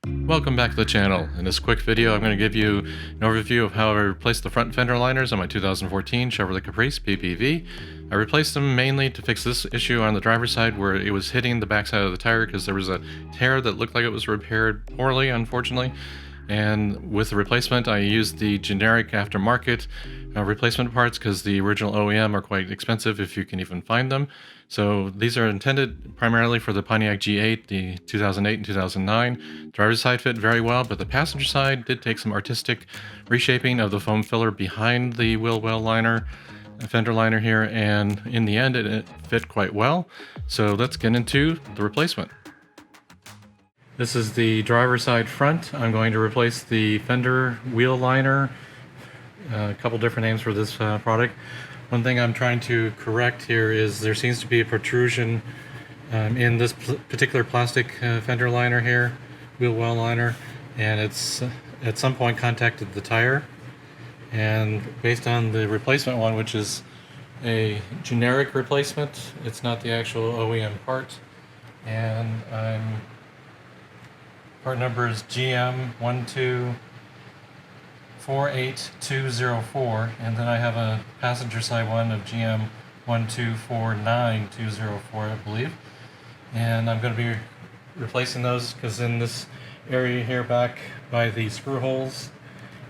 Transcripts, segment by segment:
Welcome back to the channel. In this quick video, I'm going to give you an overview of how I replaced the front fender liners on my 2014 Chevy Caprice PPV. I replaced them mainly to fix this issue on the driver's side where it was hitting the backside of the tire because there was a tear that looked like it was repaired poorly, unfortunately. And with the replacement, I used the generic aftermarket replacement parts because the original OEM are quite expensive if you can even find them. So these are intended primarily for the Pontiac G8, the 2008 and 2009. Driver's side fit very well, but the passenger side did take some artistic reshaping of the foam filler behind the wheel well liner, fender liner here, and in the end it fit quite well. So let's get into the replacement. This is the driver's side front. I'm going to replace the fender wheel liner. A couple different names for this product. One thing I'm trying to correct here is there seems to be a protrusion in this particular plastic fender liner here, wheel well liner, and it's at some point contacted the tire. And based on the replacement one, which is a generic replacement, it's not the actual OEM part, and part number is GM1248204, and then I have a passenger side one of GM1249204, I believe. And I'm going to be replacing those because in this area here back by the screw holes,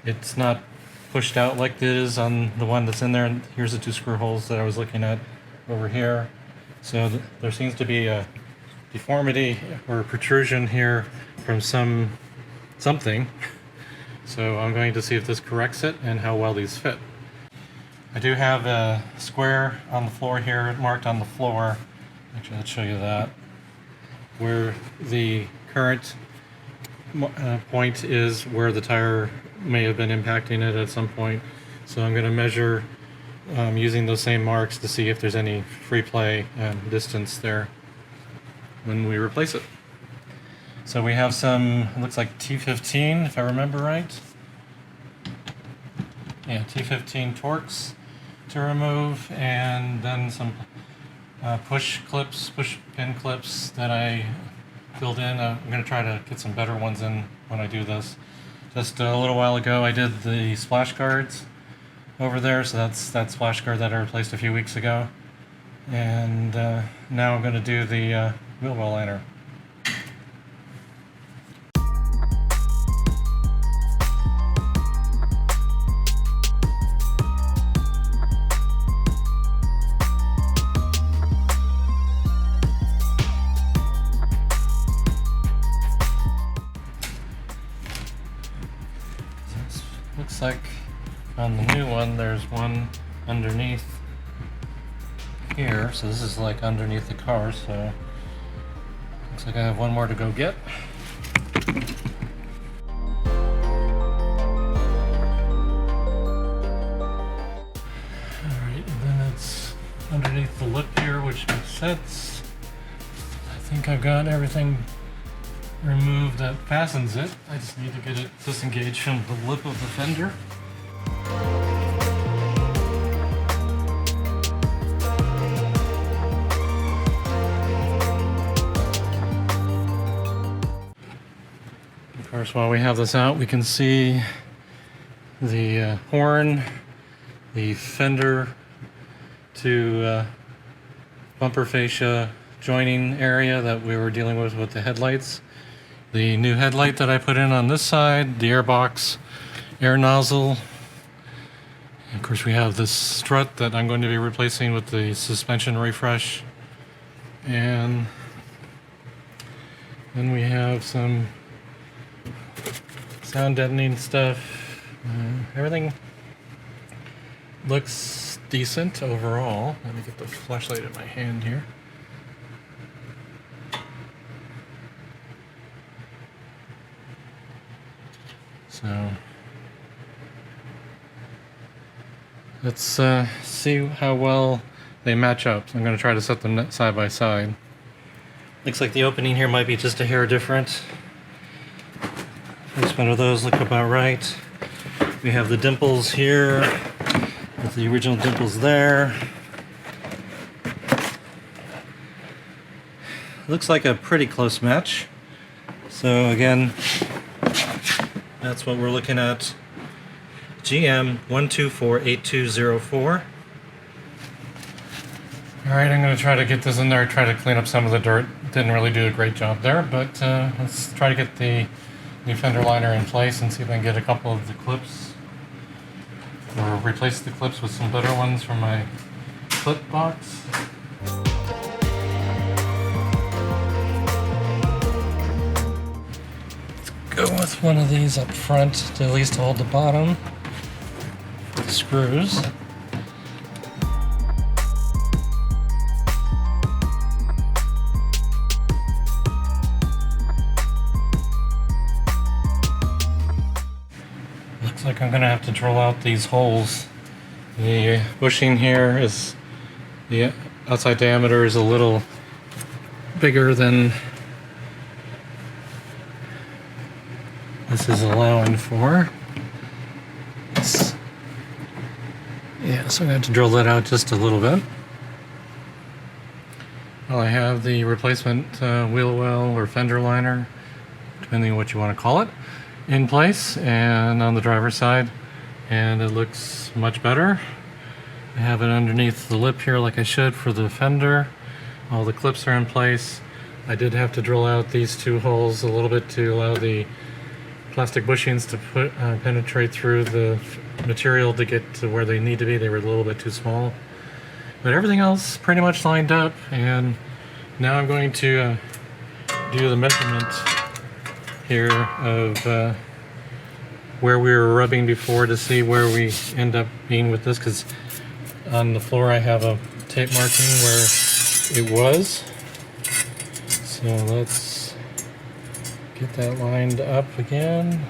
it's not pushed out like it is on the one that's in there. And here's the two screw holes that I was looking at over here. So there seems to be a deformity or protrusion here from something. So I'm going to see if this corrects it and how well these fit. I do have a square on the floor here, marked on the floor. Actually, let's show you that. Where the current point is where the tire may have been impacting it at some point. So I'm going to measure using those same marks to see if there's any free play distance there when we replace it. So we have some, it looks like T15 if I remember right. Yeah, T15 Torx to remove, and then some push pin clips that I filled in. I'm going to try to get some better ones in when I do this. Just a little while ago I did the splash guards over there, so that's that splash guard that I replaced a few weeks ago. And now I'm going to do the wheel well liner. Looks like on the new one there's one underneath here, so this is like underneath the car, so looks like I have one more to go get. Alright, and then it's underneath the lip here, which makes sense. I think I've got everything removed that fastens it. I just need to get it disengaged from the lip of the fender. Of course, while we have this out, we can see the horn, the fender to bumper fascia joining area that we were dealing with the headlights. The new headlight that I put in on this side, the airbox air nozzle. And of course we have this strut that I'm going to be replacing with the suspension refresh. And then we have some sound deadening stuff. Everything looks decent overall. Let me get the flashlight in my hand here. So let's see how well they match up. I'm going to try to set them side by side. Looks like the opening here might be just a hair different. Placement of those look about right. We have the dimples here with the original dimples there. Looks like a pretty close match. So again, That's what we're looking at. GM 1248204. Alright, I'm going to try to get this in there, try to clean up some of the dirt. Didn't really do a great job there, but let's try to get the new fender liner in place and see if I can get a couple of the clips, or replace the clips with some better ones from my clip box. Let's go with one of these up front to at least hold the bottom for the screws. Looks like I'm gonna have to drill out these holes. The bushing here is, the outside diameter is a little bigger than this is allowing for. Yeah, so I'm gonna have to drill that out just a little bit. Well, I have the replacement wheel well or fender liner, depending on what you want to call it, in place and on the driver's side, and it looks much better. I have it underneath the lip here like I should for the fender. All the clips are in place. I did have to drill out these two holes a little bit to allow the plastic bushings to penetrate through the material to get to where they need to be. They were a little bit too small, but everything else pretty much lined up. And now I'm going to do the measurement here of where we were rubbing before to see where we end up being with this, because on the floor I have a tape marking where it was. So let's get that lined up again,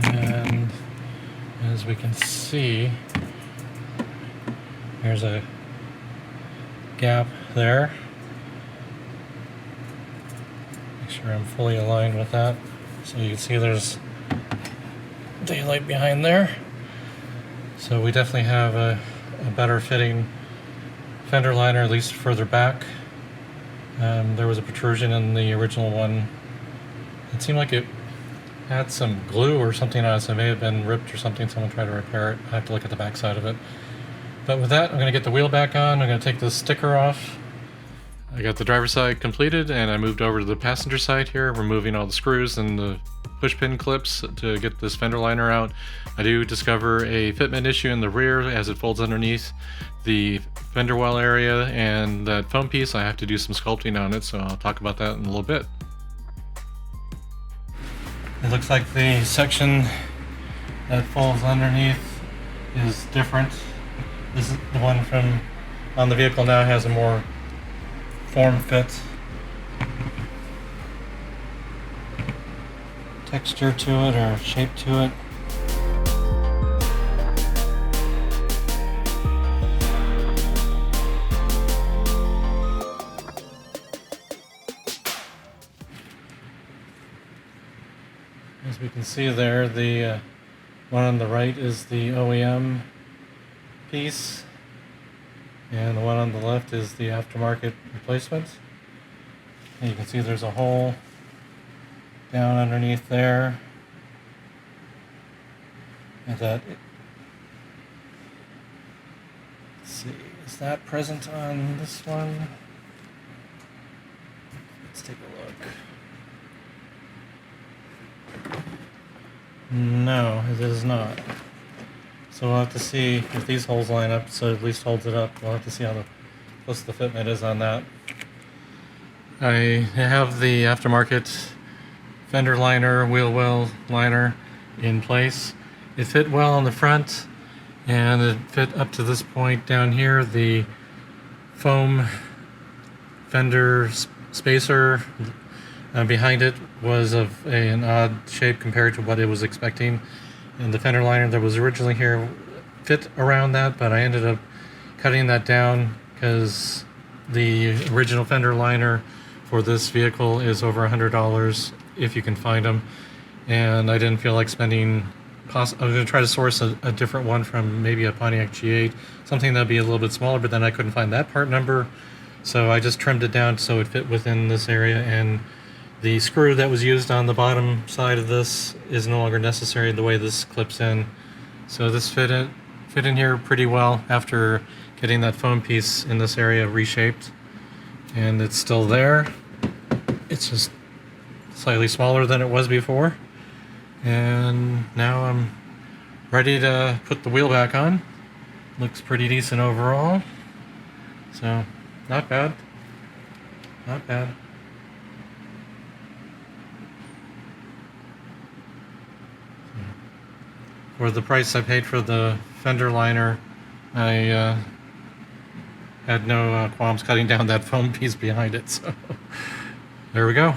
and as we can see, there's a gap there. Make sure I'm fully aligned with that. So you can see there's daylight behind there. So we definitely have a better fitting fender liner, at least further back. There was a protrusion in the original one. It seemed like it had some glue or something on it, so it may have been ripped or something. Someone tried to repair it. I have to look at the back side of it. But with that, I'm going to get the wheel back on. I'm going to take the sticker off. I got the driver's side completed, and I moved over to the passenger side here, removing all the screws and the push pin clips to get this fender liner out. I do discover a fitment issue in the rear as it folds underneath the fender well area, and that foam piece, I have to do some sculpting on it, so I'll talk about that in a little bit. It looks like the section that folds underneath is different. This is the one from on the vehicle now, has a more form fit texture to it, or shape to it. As we can see there, the one on the right is the OEM piece, and the one on the left is the aftermarket replacement. And you can see there's a hole down underneath there, and that, let's see, is that present on this one? Let's take a look. No, it is not. So we'll have to see if these holes line up, so it at least holds it up. We'll have to see how close the fitment is on that. I have the aftermarket fender liner, wheel well liner in place. It fit well on the front, and it fit up to this point down here. The foam fender spacer behind it was of an odd shape compared to what it was expecting. And the fender liner that was originally here fit around that, but I ended up cutting that down because the original fender liner for this vehicle is over $100 if you can find them, and I didn't feel like spending I was going to try to source a different one from maybe a Pontiac G8, something that'd be a little bit smaller, but then I couldn't find that part number, so I just trimmed it down so it fit within this area. And The screw that was used on the bottom side of this is no longer necessary the way this clips in. So this fit in here pretty well after getting that foam piece in this area reshaped. And it's still there. It's just slightly smaller than it was before. And now I'm ready to put the wheel back on. Looks pretty decent overall. So, not bad. Not bad. For the price I paid for the fender liner, I had no qualms cutting down that foam piece behind it. So, there we go.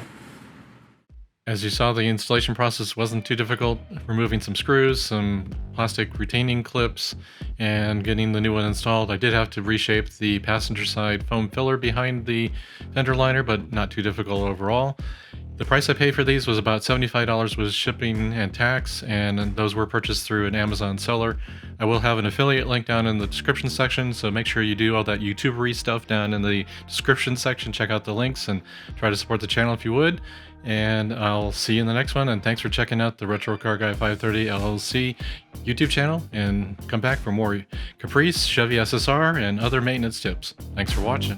As you saw, the installation process wasn't too difficult. Removing some screws, some plastic retaining clips, and getting the new one installed. I did have to reshape the passenger side foam filler behind the fender liner, but not too difficult overall. The price I paid for these was about $75 with shipping and tax, and those were purchased through an Amazon seller. I will have an affiliate link down in the description section, so make sure you do all that YouTubery stuff down in the description section. Check out the links and try to support the channel if you would. And I'll see you in the next one, and thanks for checking out the Retro Car Guy 530 LLC YouTube channel, and come back for more Caprice, Chevy SSR, and other maintenance tips. Thanks for watching.